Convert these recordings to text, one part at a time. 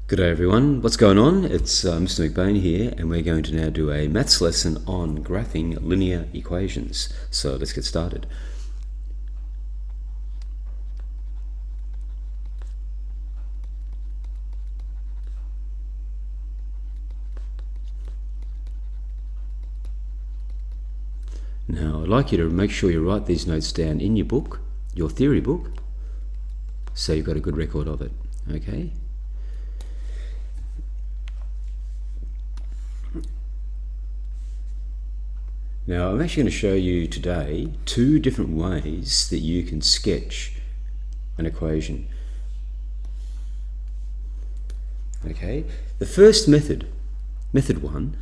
Good day everyone, what's going on? It's Mr. McBain here, and we're going to now do a maths lesson on graphing linear equations. So let's get started. Now I'd like you to make sure you write these notes down in your book, your theory book, so you've got a good record of it, okay? Now I'm actually going to show you today two different ways that you can sketch an equation. Okay, the first method, method one,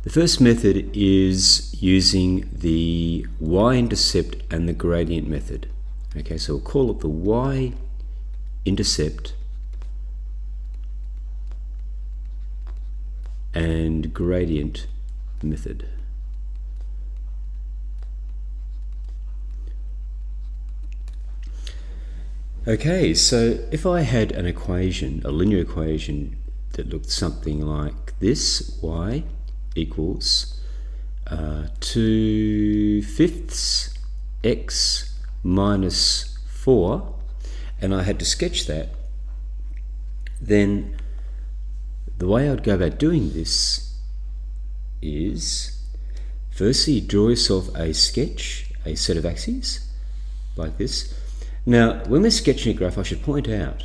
the first method is using the Y-intercept and the gradient method. Okay, so we'll call it the Y-intercept and gradient method. Okay, so if I had an equation, a linear equation that looked something like this, y equals 2/5 x minus 4, and I had to sketch that, then the way I would go about doing this is, firstly, draw yourself a sketch, a set of axes, like this. Now, when we're sketching a graph, I should point out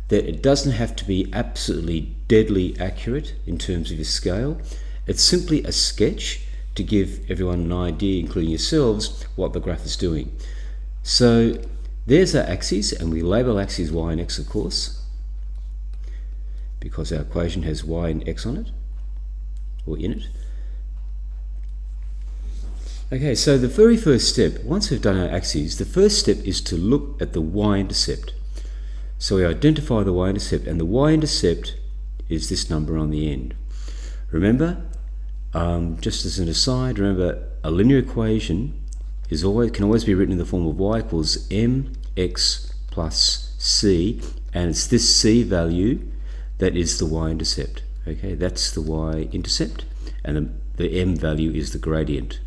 that it doesn't have to be absolutely deadly accurate in terms of your scale. It's simply a sketch to give everyone an idea, including yourselves, what the graph is doing. So there's our axes, and we label axes y and x, of course, because our equation has y and x on it, or in it. Okay, so the very first step, once we've done our axes, the first step is to look at the y-intercept. So we identify the y-intercept, and the y-intercept is this number on the end. Remember, just as an aside, remember a linear equation can always be written in the form of y equals mx plus c, and it's this c value that is the y-intercept. Okay, that's the y-intercept, and the m value is the gradient.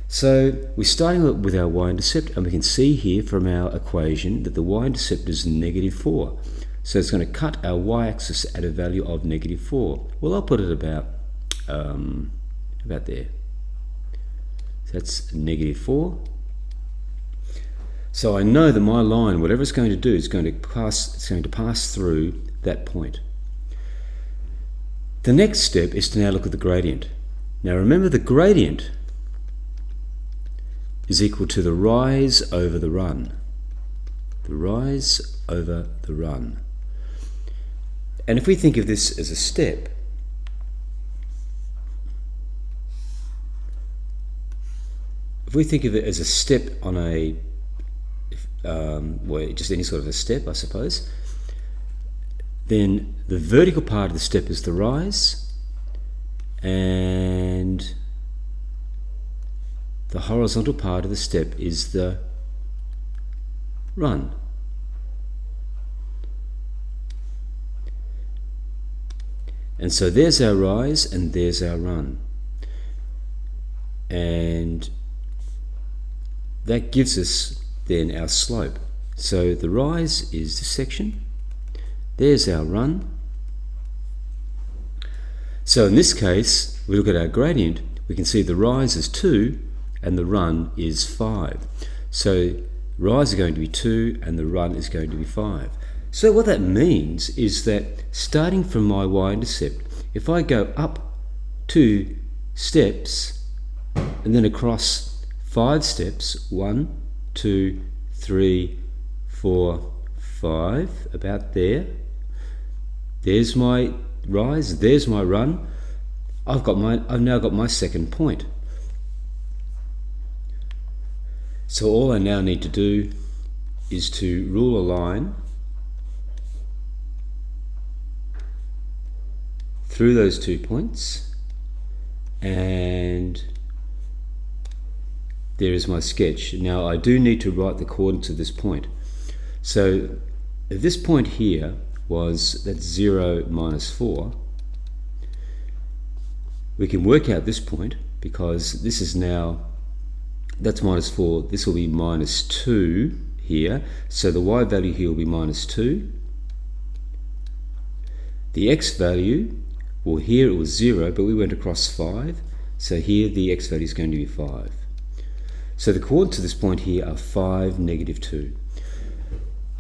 So we're starting with our y-intercept, and we can see here from our equation that the y-intercept is -4. So it's going to cut our y-axis at a value of -4. Well, I'll put it about there. So that's -4. So I know that my line, whatever it's going to do, it's going to pass through that point. The next step is to now look at the gradient. Now remember, the gradient is equal to the rise over the run. The rise over the run. And if we think of this as a step, if we think of it as a step on a well, just any sort of a step, I suppose, then the vertical part of the step is the rise, and the horizontal part of the step is the run. And so there's our rise and there's our run. And that gives us then our slope. So the rise is this section. There's our run. So in this case, we look at our gradient, we can see the rise is 2 and the run is 5. So rise is going to be 2 and the run is going to be 5. So what that means is that starting from my y-intercept, if I go up 2 steps and then across 5 steps, 1, 2, 3, 4, 5, about there, there's my rise, there's my run. I've now got my second point. So all I now need to do is to rule a line through those 2 points and there is my sketch. Now I do need to write the coordinates of this point. So if this point here was, that's 0, minus 4, we can work out this point because this is now, that's minus 4, this will be minus 2 here, so the y value here will be minus 2. The x value, well here it was 0, but we went across 5, so here the x value is going to be 5. So the coordinates of this point here are 5, negative 2.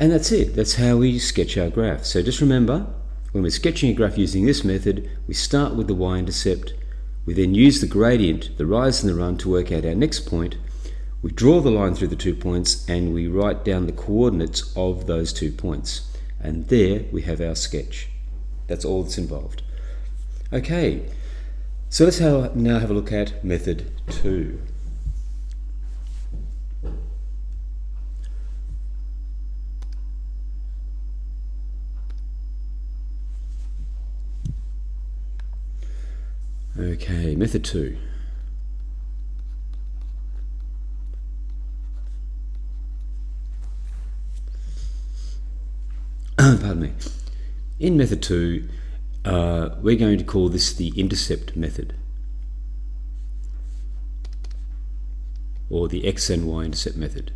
And that's it. That's how we sketch our graph. So just remember, when we're sketching a graph using this method, we start with the y-intercept. We then use the gradient, the rise and the run, to work out our next point. We draw the line through the 2 points and we write down the coordinates of those 2 points. And there we have our sketch. That's all that's involved. Okay, so let's now have a look at method 2. Okay, method 2. Pardon me. In method 2, we're going to call this the intercept method, or the X and Y intercept method.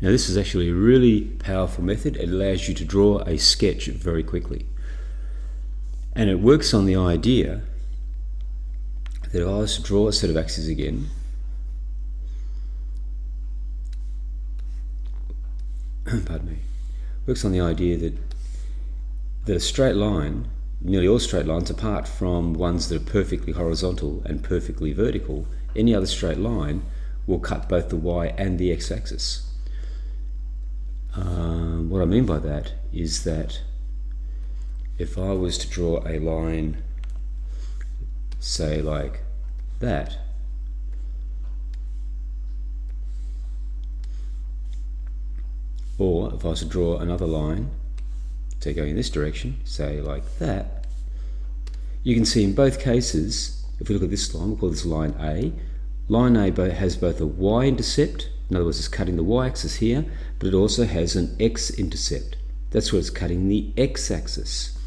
Now this is actually a really powerful method. It allows you to draw a sketch very quickly. And it works on the idea that if I was to draw a set of axes again, pardon me, works on the idea that a straight line, nearly all straight lines apart from ones that are perfectly horizontal and perfectly vertical, any other straight line will cut both the y and the x-axis. What I mean by that is that if I was to draw a line, say like that, or if I was to draw another line, say going in this direction, say like that, you can see in both cases, if we look at this line, we'll call this line A. Line A has both a y-intercept, in other words it's cutting the y-axis here, but it also has an x-intercept. That's where it's cutting the x-axis.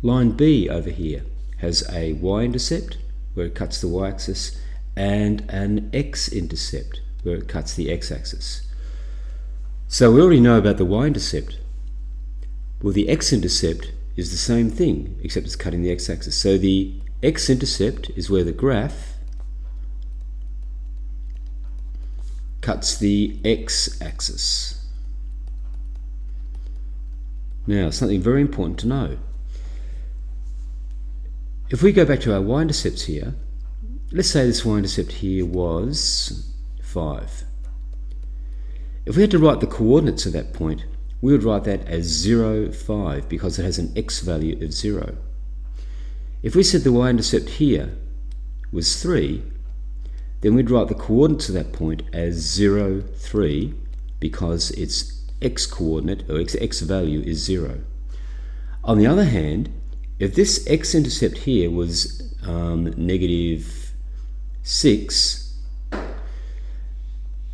Line B over here has a y-intercept, where it cuts the y-axis, and an x-intercept, where it cuts the x-axis. So we already know about the y-intercept. Well, the x-intercept is the same thing, except it's cutting the x-axis. So the x-intercept is where the graph cuts the x-axis. Now, something very important to know. If we go back to our y-intercepts here, let's say this y-intercept here was 5. If we had to write the coordinates of that point, we would write that as 0, 5, because it has an x value of 0. If we said the y-intercept here was 3, then we'd write the coordinates of that point as 0, 3, because its x coordinate, or x value, is 0. On the other hand, if this x-intercept here was negative 6,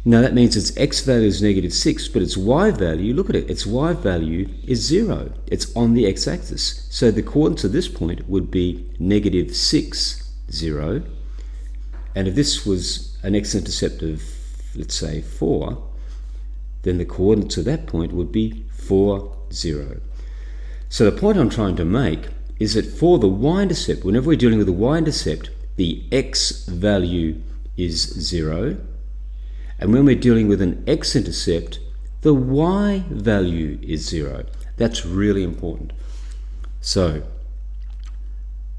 now that means its x value is negative 6, but its y value, look at it, its y value is 0. It's on the x-axis. So the coordinates of this point would be negative 6, 0. And if this was an x-intercept of, let's say, 4, then the coordinates of that point would be 4, 0. So the point I'm trying to make is that for the y-intercept, whenever we're dealing with the y-intercept, the x value is 0. And when we're dealing with an x-intercept, the y value is 0. That's really important. So,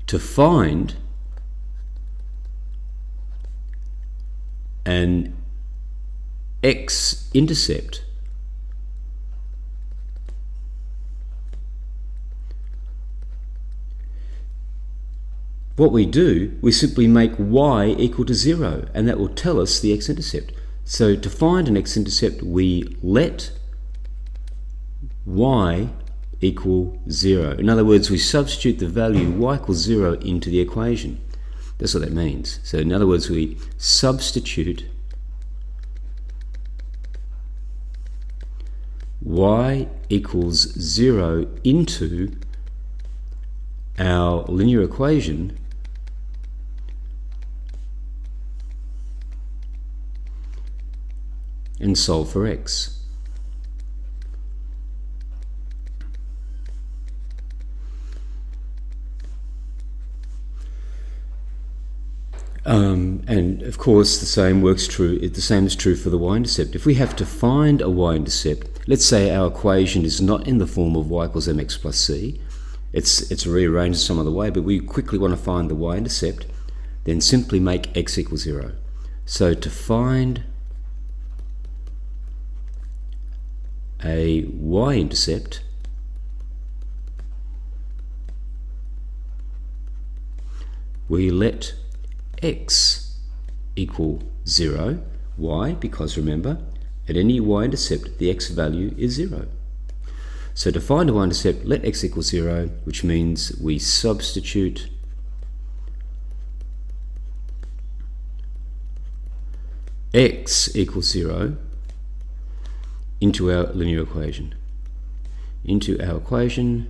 to find an x-intercept, what we do, we simply make y equal to 0, and that will tell us the x-intercept. So to find an x-intercept, we let y equal 0. In other words, we substitute the value y equals 0 into the equation. That's what that means. So in other words, we substitute y equals 0 into our linear equation and solve for x. And of course the same is true for the y-intercept. If we have to find a y-intercept, let's say our equation is not in the form of y equals mx plus c, it's rearranged some other way, but we quickly want to find the y-intercept, then simply make x equal 0. So to find a y-intercept, we let x equal 0. Why? Because remember, at any y-intercept, the x value is 0. So to find a y-intercept, let x equal 0, which means we substitute x equals 0 into our linear equation. Into our equation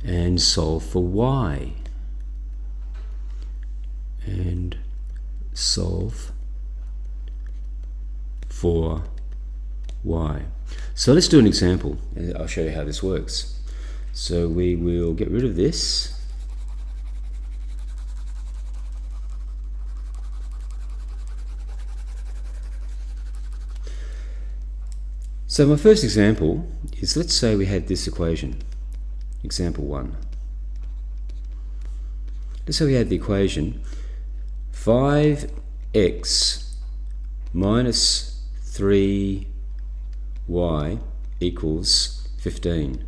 and solve for y. And solve for y. So let's do an example and I'll show you how this works. So we will get rid of this. So my first example is, let's say we had this equation, example 1. Let's say we had the equation 5x minus 3y equals 15.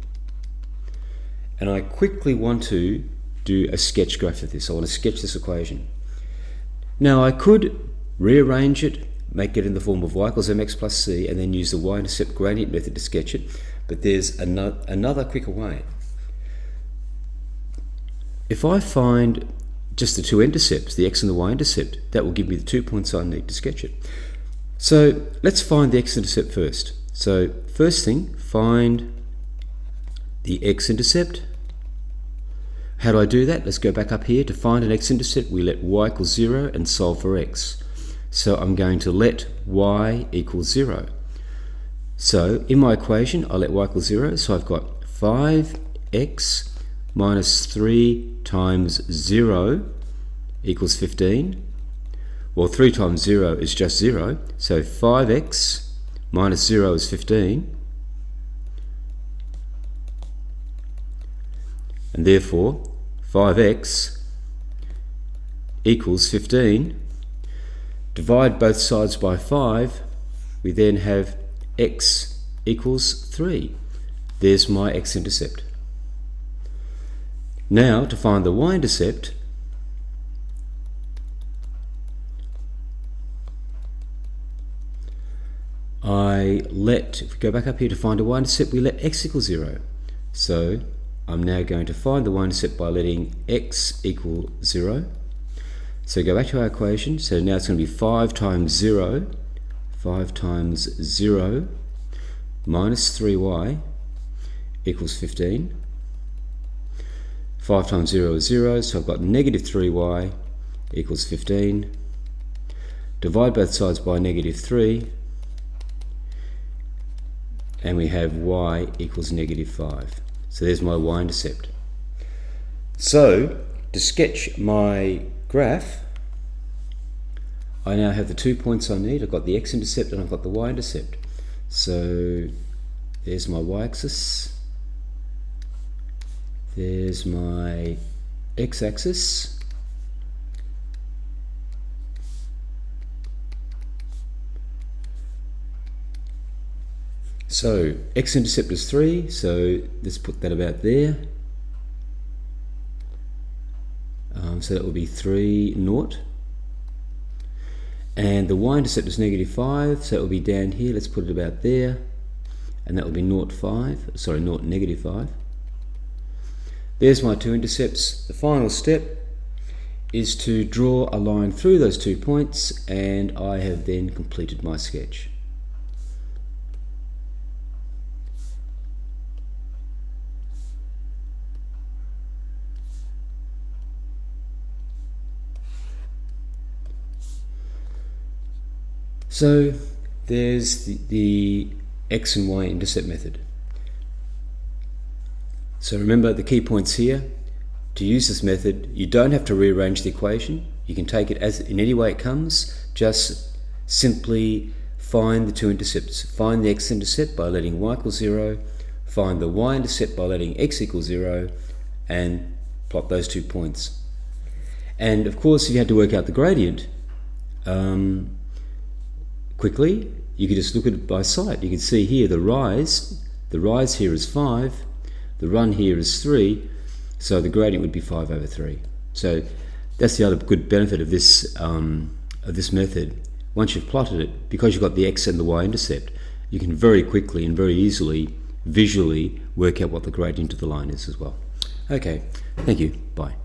And I quickly want to do a sketch graph of this. I want to sketch this equation. Now I could rearrange it, make it in the form of y equals mx plus c, and then use the y-intercept gradient method to sketch it, but there's another quicker way. If I find just the two intercepts, the x and the y-intercept, that will give me the 2 points I need to sketch it. So let's find the x-intercept first. So first thing, find the x-intercept. How do I do that? Let's go back up here. To find an x-intercept, we let y equals 0 and solve for x. So I'm going to let y equal 0. So in my equation, I let y equal 0. So I've got 5x minus 3 times 0 equals 15. Well, 3 times 0 is just 0. So 5x minus 0 is 15. And therefore, 5x equals 15. Divide both sides by 5, we then have x equals 3. There's my x-intercept. Now, to find the y-intercept, if we go back up here to find a y-intercept, we let x equal 0. So I'm now going to find the y-intercept by letting x equal 0. So go back to our equation. So now it's going to be 5 times 0 minus 3y equals 15. 5 times 0 is 0, so I've got negative 3y equals 15. Divide both sides by negative 3, and we have y equals negative 5. So there's my y-intercept. So to sketch my graph, I now have the 2 points I need. I've got the x-intercept and I've got the y-intercept. So there's my y-axis, there's my x-axis, so x-intercept is 3, so let's put that about there. So that will be 3, 0. And the y-intercept is -5, so it will be down here. Let's put it about there, and that will be 0.5. Sorry, 0, -5. There's my two intercepts. The final step is to draw a line through those 2 points, and I have then completed my sketch. So there's the X and Y intercept method. So remember the key points here. To use this method, you don't have to rearrange the equation. You can take it as in any way it comes. Just simply find the two intercepts. Find the X-intercept by letting Y equal 0, find the Y-intercept by letting X equal 0, and plot those 2 points. And of course, if you had to work out the gradient quickly, you could just look at it by sight. You can see here the rise here is 5, the run here is 3, so the gradient would be 5/3. So that's the other good benefit of this method. Once you've plotted it, because you've got the X and the Y-intercept, you can very quickly and very easily visually work out what the gradient of the line is as well. Okay, thank you, bye.